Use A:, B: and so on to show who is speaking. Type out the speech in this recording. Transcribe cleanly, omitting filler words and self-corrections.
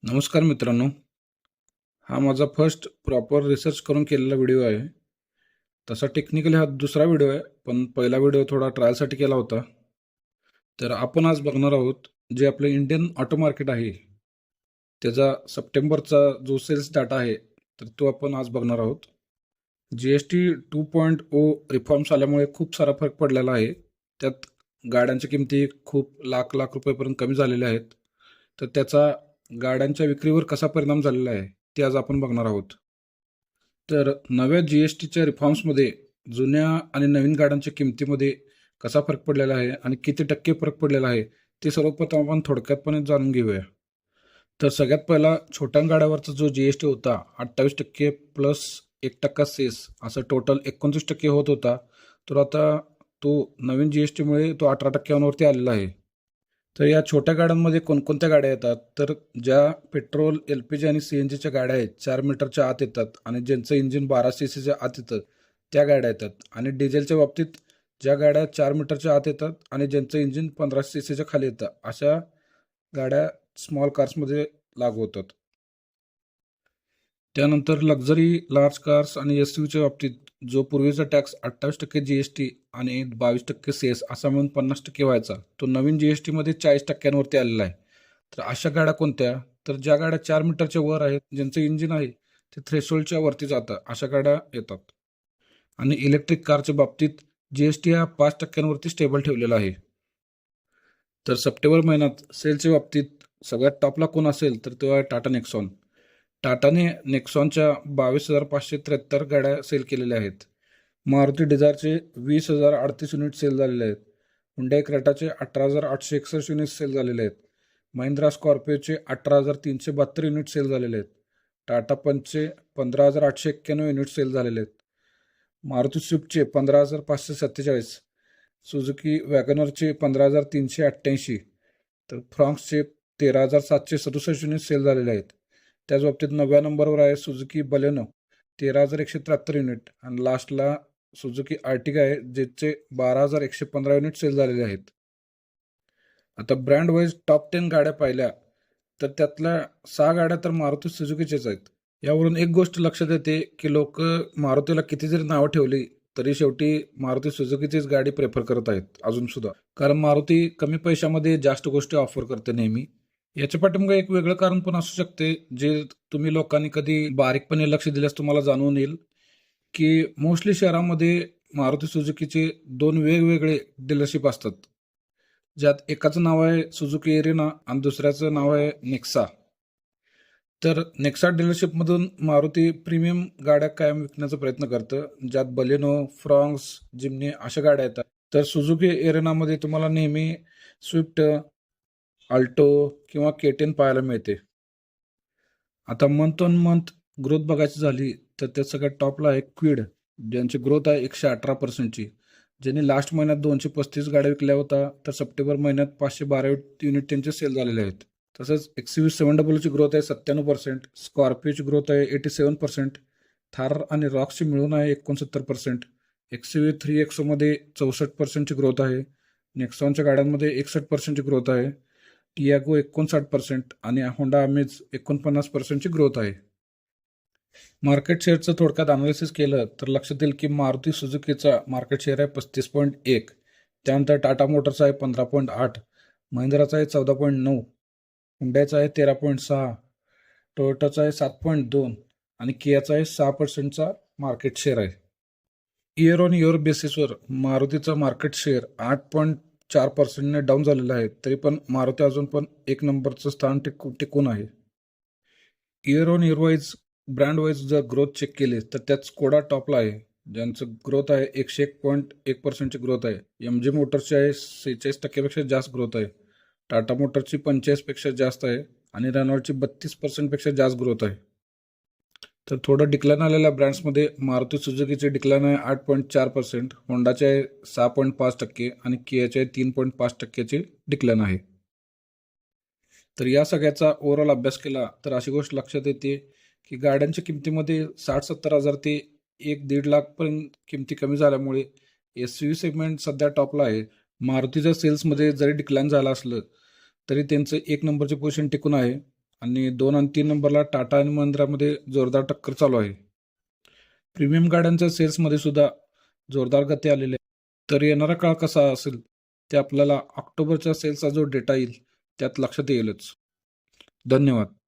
A: नमस्कार मित्रांनो. हा माझा फर्स्ट प्रॉपर रिसर्च करून केलेला व्हिडिओ आहे. तसा टेक्निकली हा दुसरा व्हिडिओ आहे, पण पहिला व्हिडिओ थोडा ट्रायलसाठी केला होता. तर आपण आज बघणार आहोत जे आपलं इंडियन ऑटो मार्केट आहे त्याचा सप्टेंबरचा जो सेल्स डाटा आहे, तर तो आपण आज बघणार आहोत. GST 2.0 रिफॉर्म्स आल्यामुळे खूप सारा फरक पडलेला आहे. त्यात गाड्यांच्या किमती खूप लाख लाख रुपयेपर्यंत कमी झालेल्या आहेत. तर त्याचा गाड्यांच्या विक्रीवर कसा परिणाम झालेला आहे ते आज आपण बघणार आहोत. तर नव्या GSTच्या रिफॉर्म्समध्ये जुन्या आणि नवीन गाड्यांच्या किमतीमध्ये कसा फरक पडलेला आहे आणि किती टक्के फरक पडलेला आहे ते सर्वप्रथम आपण थोडक्यातपणे जाणून घेऊया. तर सगळ्यात पहिला छोट्या गाड्यावरचा जो GST होता 28% प्लस 1% सेस असं टोटल 29% होत होता. तर आता तो नवीन GSTमुळे तो 18%वरती आलेला आहे. तर या छोट्या गाड्यांमध्ये कोणकोणत्या गाड्या येतात, तर ज्या पेट्रोल, LPG आणि CNGच्या गाड्या आहेत 4 मीटरच्या आत येतात आणि ज्यांचं इंजिन 12 CCच्या आत येतं त्या गाड्या येतात. आणि डिझेलच्या बाबतीत ज्या गाड्या 4 मीटरच्या आत येतात आणि ज्यांचं इंजिन 15 CCच्या खाली येतं अशा गाड्या स्मॉल कार्समध्ये लागू होतात. त्यानंतर लक्झरी लार्ज कार्स आणि SUVच्या बाबतीत जो पूर्वीचा टॅक्स 28% GST आणि 22% सेस असा मिळून 50% व्हायचा, तो नवीन GSTमध्ये 40%वरती आलेला आहे. तर अशा गाड्या कोणत्या, तर ज्या गाड्या 4 मीटरच्या वर आहेत, ज्यांचं इंजिन आहे ते थ्रेशोल्डच्या वरती जातं अशा गाड्या येतात. आणि इलेक्ट्रिक कारच्या बाबतीत GST हा 5%वरती स्टेबल ठेवलेला आहे. तर सप्टेंबर महिन्यात सेलच्या बाबतीत सगळ्यात टॉपला कोण असेल तर तो आहे टाटा नेक्सॉन. टाटाने नेक्सॉनच्या 22,573 गाड्या सेल केलेल्या आहेत. मारुती डिझायरचे 20,038 युनिट सेल झालेले आहेत. हुंडई क्रेटाचे 18,861 युनिट सेल झालेले आहेत. महिंद्रा स्कॉर्पिओचे 18,372 युनिट सेल झालेले आहेत. टाटा पंचचे 15,891 युनिट सेल झालेले आहेत. मारुती स्विफ्टचे 15,547, सुझुकी वॅगनरचे 15,388, तर फ्रॉन्क्सचे 13,767 युनिट सेल झालेले आहेत. त्याच बाबतीत 9व्या नंबरवर आहे सुझुकी बलेनो 13,173 युनिट आणि लास्टला सुझुकी आर्टिगा आहे ज्याचे 12,115 युनिट सेल झालेले आहेत. आता ब्रँड वाईज टॉप 10 गाड्या पाहिल्या तर त्यातल्या 6 गाड्या तर मारुती सुझुकीच्याच आहेत. यावरून एक गोष्ट लक्षात येते की लोक मारुतीला किती जरी नावं ठेवली तरी शेवटी मारुती सुझुकीचीच गाडी प्रेफर करत आहेत अजून सुद्धा, कारण मारुती कमी पैशामध्ये जास्त गोष्टी ऑफर करते नेहमी. याच्या पाठीमागे एक वेगळं कारण पण असू शकते जे तुम्ही लोकांनी कधी बारीकपणे लक्ष दिल्यास तुम्हाला जाणवून येईल की मोस्टली शहरामध्ये मारुती सुझुकीचे 2 वेगवेगळे डीलरशिप असतात, ज्यात एकाचं नाव आहे सुझुकी एरिना आणि दुसऱ्याचं नाव आहे नेक्सा. तर नेक्सा डीलरशिपमधून मारुती प्रीमियम गाड्या कायम विकण्याचा प्रयत्न करतं, ज्यात बलेनो, फ्रॉन्क्स, जिमनी अशा गाड्या येतात. तर सुझुकी एरेनामध्ये तुम्हाला नेहमी स्विफ्ट, अल्टो किंवा K10 पाहायला मिळते. आता मंथ ऑन मंथ ग्रोथ बघायची झाली तर त्यात सगळ्यात टॉपला आहे क्विड, ज्यांची ग्रोथ आहे 118%ची, ज्यांनी लास्ट महिन्यात 235 गाड्या विकल्या होत्या, तर सप्टेंबर महिन्यात 512 युनिट त्यांचे सेल झालेले आहेत. तसंच XUV 700ची ग्रोथ आहे 97%, स्कॉर्पिओची ग्रोथ आहे 87%, थार आणि रॉक्सची मिळून आहे 69%, XUV 3XO मध्ये 64%ची ग्रोथ आहे, नेक्सॉनच्या गाड्यांमध्ये 61%ची ग्रोथ आहे, टियागो 59% आणि होंडा अमेज 49%ची ग्रोथ आहे. मार्केट शेअरचं थोडक्यात अनालिसिस केलं तर लक्षात येईल की मारुती सुझुकीचा मार्केट शेअर आहे 35.1, त्यानंतर टाटा मोटरचा आहे 15.8, महिंद्राचा आहे 14.9, हुंडाईचा आहे 13.6, टोयोटाचा आहे 7.2 आणि कियाचा आहे 6%चा मार्केट शेअर आहे. इयर ऑन इयर बेसिसवर मारुतीचा मार्केट शेअर 8.4%ने डाऊन झालेला आहे, तरी पण मारुती अजून पण एक नंबरचं स्थान टिकून आहे. Year on year wise brand wise जर ग्रोथ चेक केली तर त्यात स्कोडा टॉपला आहे, ज्यांचं ग्रोथ आहे 101.1%ची ग्रोथ आहे. MG मोटरची आहे 46%पेक्षा जास्त ग्रोथ आहे, टाटा मोटरची 45% जास्त आहे आणि रेनॉल्टची 32%पेक्षा जास्त ग्रोथ आहे. तर थोडं डिक्लाइन आलेल्या ब्रँड्समध्ये मारुती सुझुकीचे डिक्लाइन आहे 8.4%, होंडाचे आहे 6.5% आणि कियाचे 3.5%ची डिक्लाइन आहे. तर या सगळ्याचा ओव्हरऑल अभ्यास केला तर अशी गोष्ट लक्षात येते की गाड्यांच्या किमतीमध्ये 60-70 हजार ते 1-1.5 लाखपर्यंत किमती कमी झाल्यामुळे SUV सेगमेंट सध्या टॉपला आहे. मारुतीच्या सेल्समध्ये जरी डिक्लाइन झालं असलं तरी त्यांचं एक नंबरचे पोझिशन टिकून आहे आणि 2 आणि 3 नंबरला टाटा आणि महिंद्रामध्ये जोरदार टक्कर चालू आहे. प्रीमियम गाड्यांच्या सेल्समध्ये सुद्धा जोरदार गती आलेली आहे. तर येणारा काळ कसा असेल ते आपल्याला ऑक्टोबरच्या सेल्सचा जो डेटा येईल त्यात लक्षात येईलच. धन्यवाद.